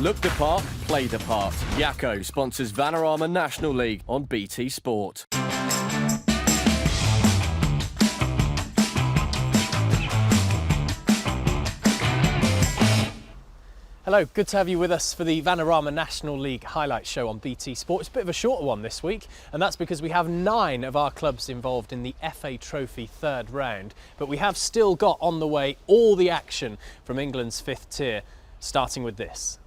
Look the part, play the part. Yakko sponsors Vanarama National League on BT Sport. Hello, good to have you with us for the Vanarama National League highlight show on BT Sport. It's a bit of a shorter one this week, and that's because we have 9 of our clubs involved in the FA Trophy third round, but we have still got on the way all the action from England's 5th tier, starting with this.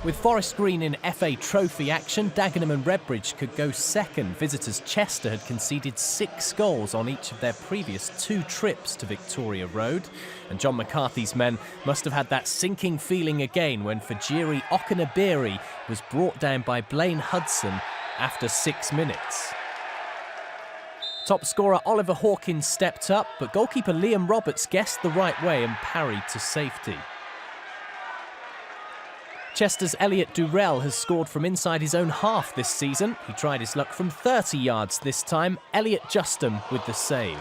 With Forest Green in FA Trophy action, Dagenham and Redbridge could go second. Visitors Chester had conceded 6 goals on each of their previous 2 trips to Victoria Road. And John McCarthy's men must have had that sinking feeling again when Fajiri Okanabiri was brought down by Blaine Hudson after 6 minutes. Top scorer Oliver Hawkins stepped up, but goalkeeper Liam Roberts guessed the right way and parried to safety. Chester's Elliot Durrell has scored from inside his own half this season. He tried his luck from 30 yards this time. Elliot Justum with the save.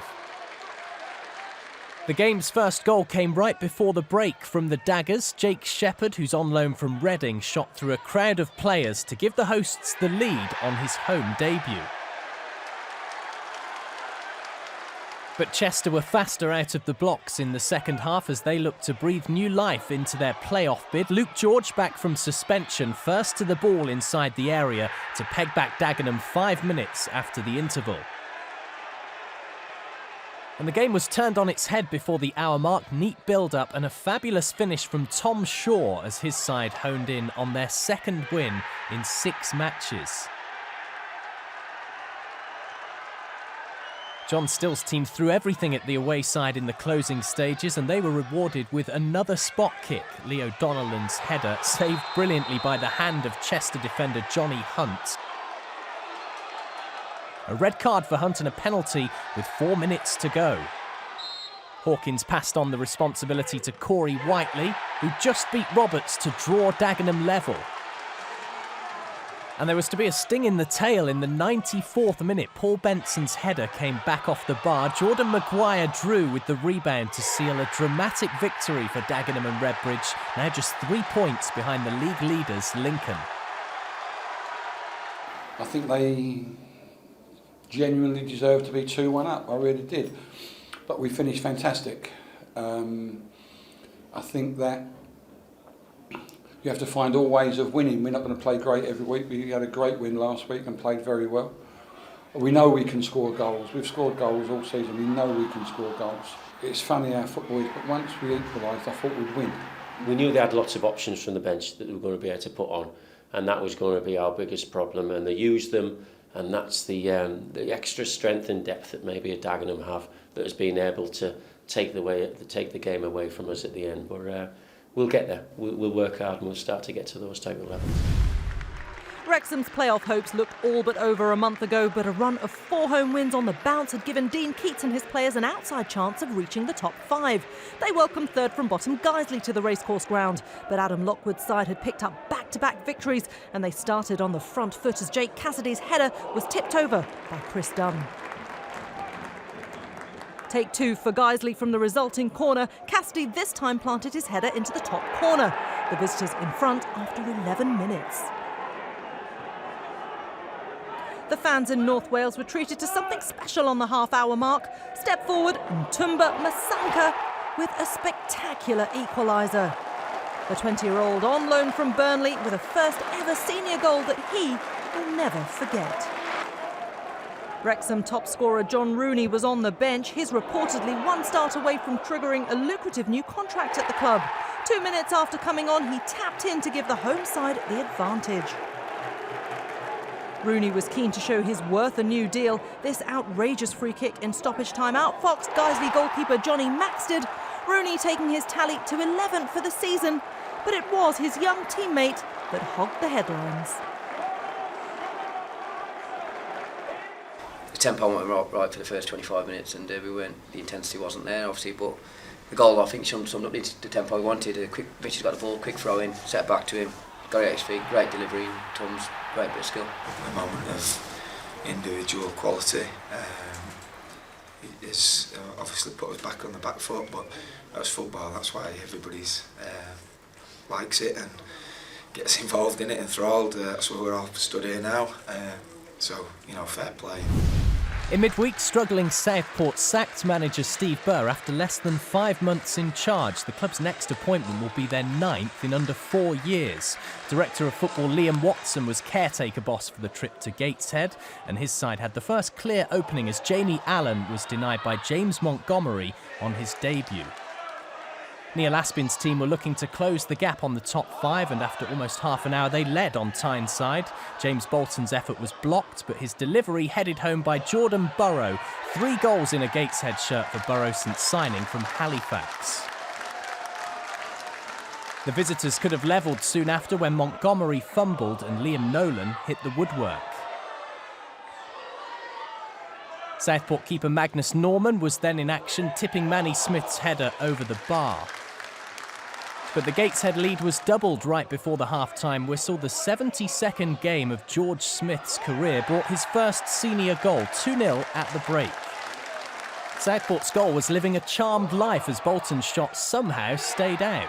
The game's first goal came right before the break from the Daggers. Jake Shepherd, who's on loan from Reading, shot through a crowd of players to give the hosts the lead on his home debut. But Chester were faster out of the blocks in the second half as they looked to breathe new life into their playoff bid. Luke George, back from suspension, first to the ball inside the area to peg back Dagenham 5 minutes after the interval. And the game was turned on its head before the hour mark. Neat build-up and a fabulous finish from Tom Shaw as his side honed in on their second win in 6 matches. John Still's team threw everything at the away side in the closing stages, and they were rewarded with another spot kick. Leo Donnellan's header saved brilliantly by the hand of Chester defender Johnny Hunt. A red card for Hunt and a penalty with 4 minutes to go. Hawkins passed on the responsibility to Corey Whiteley, who just beat Roberts to draw Dagenham level. And there was to be a sting in the tail in the 94th minute. Paul Benson's header came back off the bar. Jordan Maguire drew with the rebound to seal a dramatic victory for Dagenham and Redbridge, now just 3 points behind the league leaders, Lincoln. I think they genuinely deserved to be 2-1 up, I really did. But we finished fantastic. I think that you have to find all ways of winning. We're not going to play great every week. We had a great win last week and played very well. We know we can score goals. We've scored goals all season. We know we can score goals. It's funny how football is, but once we equalised, I thought we'd win. We knew they had lots of options from the bench that they were going to be able to put on, and that was going to be our biggest problem. And they used them, and that's the extra strength and depth that maybe a Dagenham have that has been able to take the game away from us at the end. But we'll get there. We'll work hard and we'll start to get to those type of levels. Wrexham's playoff hopes looked all but over a month ago, but a run of 4 home wins on the bounce had given Dean Keats and his players an outside chance of reaching the top 5. They welcomed third from bottom Guiseley to the racecourse ground, but Adam Lockwood's side had picked up back-to-back victories, and they started on the front foot as Jake Cassidy's header was tipped over by Chris Dunn. Take 2 for Guiseley from the resulting corner. Cassidy this time planted his header into the top corner. The visitors in front after 11 minutes. The fans in North Wales were treated to something special on the half-hour mark. Step forward, Ntumba Masanka with a spectacular equaliser. The 20-year-old on loan from Bromley with a first-ever senior goal that he will never forget. Wrexham top scorer John Rooney was on the bench. He's reportedly 1 start away from triggering a lucrative new contract at the club. 2 minutes after coming on, he tapped in to give the home side the advantage. Rooney was keen to show his worth a new deal. This outrageous free kick in stoppage time outfoxed Guiseley goalkeeper Johnny Maxted. Rooney taking his tally to 11 for the season, but it was his young teammate that hogged the headlines. The tempo went right for the first 25 minutes, and the intensity wasn't there, obviously, but the goal, I think, summed up the tempo we wanted. Richard's got the ball, quick throw in, set back to him, got it at his feet, great delivery, Tom's great bit of skill. A moment of individual quality. It's obviously put us back on the back foot, but that's football, that's why everybody's likes it, and gets involved in it, enthralled. That's what we're all stood here now. So, you know, fair play. In midweek, struggling Southport sacked manager Steve Burr after less than 5 months in charge. The club's next appointment will be their 9th in under 4 years. Director of football Liam Watson was caretaker boss for the trip to Gateshead, and his side had the first clear opening as Jamie Allen was denied by James Montgomery on his debut. Neil Aspin's team were looking to close the gap on the top 5, and after almost half an hour they led on Tyneside. James Bolton's effort was blocked, but his delivery headed home by Jordan Burrow. 3 goals in a Gateshead shirt for Burrow since signing from Halifax. The visitors could have levelled soon after when Montgomery fumbled and Liam Nolan hit the woodwork. Southport keeper Magnus Norman was then in action, tipping Manny Smith's header over the bar. But the Gateshead lead was doubled right before the half-time whistle. The 72nd game of George Smith's career brought his first senior goal, 2-0 at the break. Southport's goal was living a charmed life as Bolton's shot somehow stayed out.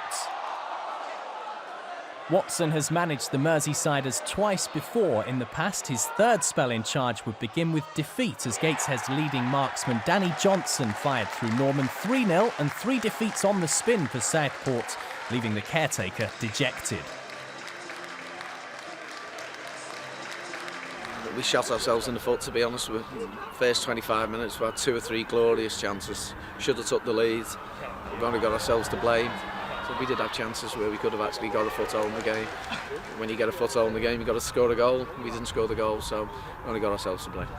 Watson has managed the Merseysiders twice before in the past. His 3rd spell in charge would begin with defeat as Gateshead's leading marksman Danny Johnson fired through Norman. 3-0 and 3 defeats on the spin for Southport, leaving the caretaker dejected. We shot ourselves in the foot, to be honest. With first 25 minutes, we had 2 or 3 glorious chances. Should have took the lead. We've only got ourselves to blame. So we did have chances where we could have actually got a foothold in the game. When you get a foothold in the game, you've got to score a goal. We didn't score the goal, so we only got ourselves to blame.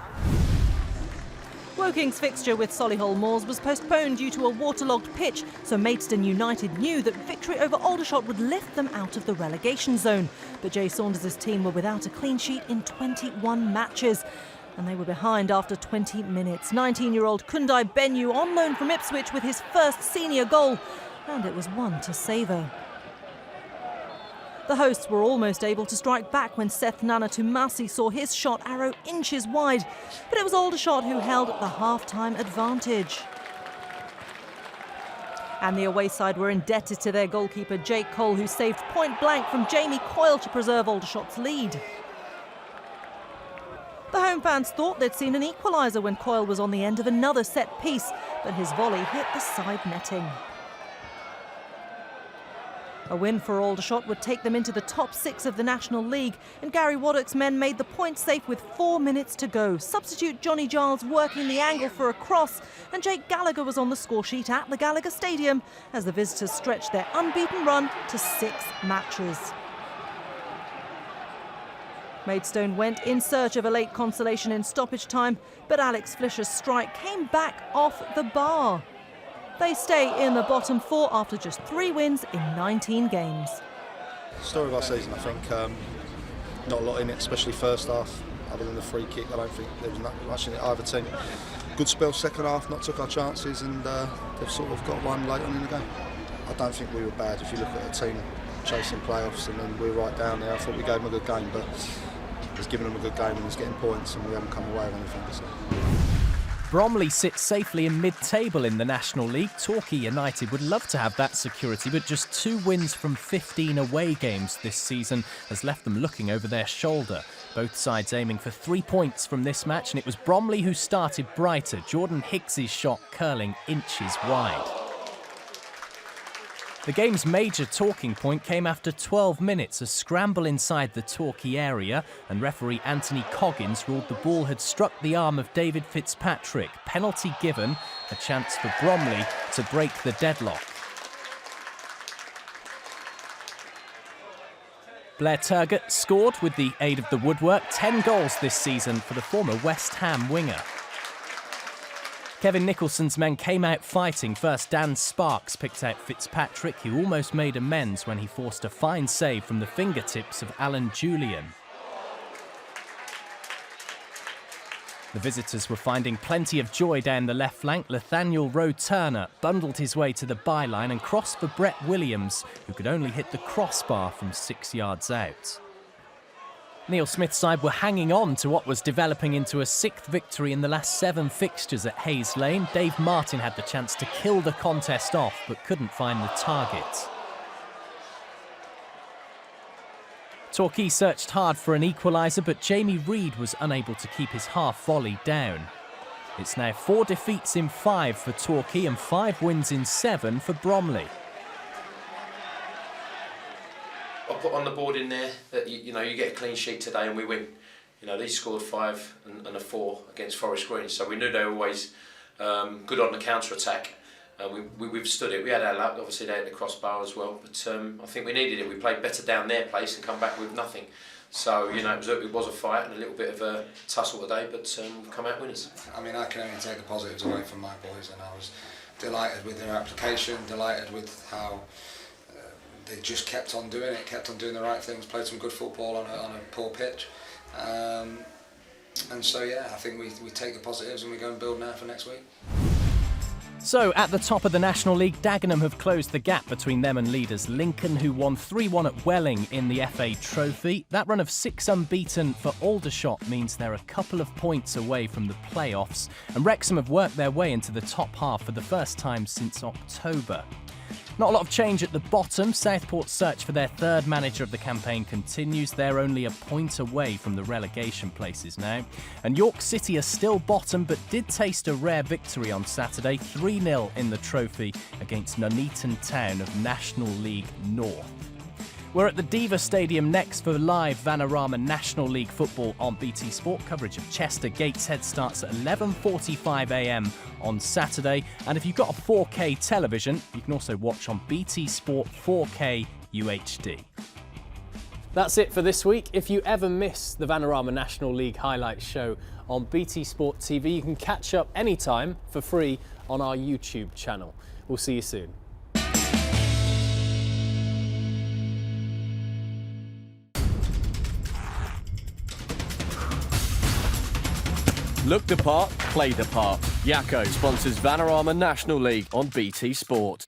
Woking's fixture with Solihull Moors was postponed due to a waterlogged pitch, so Maidstone United knew that victory over Aldershot would lift them out of the relegation zone. But Jay Saunders' team were without a clean sheet in 21 matches, and they were behind after 20 minutes. 19-year-old Kundai Benyu on loan from Ipswich with his first senior goal, and it was one to savour. The hosts were almost able to strike back when Seth Nana Tumasi saw his shot arrow inches wide, but it was Aldershot who held the half-time advantage. And the away side were indebted to their goalkeeper Jake Cole, who saved point blank from Jamie Coyle to preserve Aldershot's lead. The home fans thought they'd seen an equaliser when Coyle was on the end of another set piece, but his volley hit the side netting. A win for Aldershot would take them into the top 6 of the National League, and Gary Waddock's men made the point safe with 4 minutes to go. Substitute Johnny Giles working the angle for a cross, and Jake Gallagher was on the score sheet at the Gallagher Stadium as the visitors stretched their unbeaten run to 6 matches. Maidstone went in search of a late consolation in stoppage time, but Alex Flisher's strike came back off the bar. They stay in the bottom 4 after just 3 wins in 19 games. Story of our season, I think. Not a lot in it, especially first half. Other than the free kick, I don't think there was much in it either team. Good spell second half, not took our chances, and they've sort of got one late on in the game. I don't think we were bad. If you look at a team chasing playoffs and then we were right down there, I thought we gave them a good game, but it's giving them a good game and it's getting points, and we haven't come away with anything. So. Bromley sits safely in mid-table in the National League. Torquay United would love to have that security, but just 2 wins from 15 away games this season has left them looking over their shoulder. Both sides aiming for 3 points from this match, and it was Bromley who started brighter. Jordan Higgs's shot curling inches wide. The game's major talking point came after 12 minutes, a scramble inside the Torquay area, and referee Anthony Coggins ruled the ball had struck the arm of David Fitzpatrick. Penalty given, a chance for Bromley to break the deadlock. Blair Turgott scored with the aid of the woodwork, 10 goals this season for the former West Ham winger. Kevin Nicholson's men came out fighting. First, Dan Sparks picked out Fitzpatrick, who almost made amends when he forced a fine save from the fingertips of Alan Julian. The visitors were finding plenty of joy down the left flank. Nathaniel Rowe-Turner bundled his way to the byline and crossed for Brett Williams, who could only hit the crossbar from 6 yards out. Neil Smith's side were hanging on to what was developing into a 6th victory in the last 7 fixtures at Hayes Lane. Dave Martin had the chance to kill the contest off, but couldn't find the target. Torquay searched hard for an equaliser, but Jamie Reid was unable to keep his half volley down. It's now 4 defeats in 5 for Torquay and 5 wins in 7 for Bromley. I put on the board in there that you get a clean sheet today and we win. They scored 5 and a 4 against Forest Green, so we knew they were always good on the counter attack. We've stood it. We had our luck, obviously they had the crossbar as well, but I think we needed it. We played better down their place and come back with nothing. So it was a fight and a little bit of a tussle today, but we've come out winners. I mean, I can only take the positives away from my boys, and I was delighted with their application, delighted with how they just kept on doing it, kept on doing the right things, played some good football on a poor pitch. And so yeah, I think we take the positives and we go and build now for next week. So, at the top of the National League, Dagenham have closed the gap between them and leaders Lincoln, who won 3-1 at Welling in the FA Trophy. That run of 6 unbeaten for Aldershot means they're a couple of points away from the playoffs. And Wrexham have worked their way into the top half for the first time since October. Not a lot of change at the bottom. Southport's search for their third manager of the campaign continues. They're only a point away from the relegation places now. And York City are still bottom, but did taste a rare victory on Saturday, 3-0 in the trophy against Nuneaton Town of National League North. We're at the Diva Stadium next for live Vanarama National League football on BT Sport. Coverage of Chester Gateshead starts at 11:45 a.m. on Saturday. And if you've got a 4K television, you can also watch on BT Sport 4K UHD. That's it for this week. If you ever miss the Vanarama National League highlights show on BT Sport TV, you can catch up anytime for free on our YouTube channel. We'll see you soon. Look the part, play the part. Yakko sponsors Vanarama National League on BT Sport.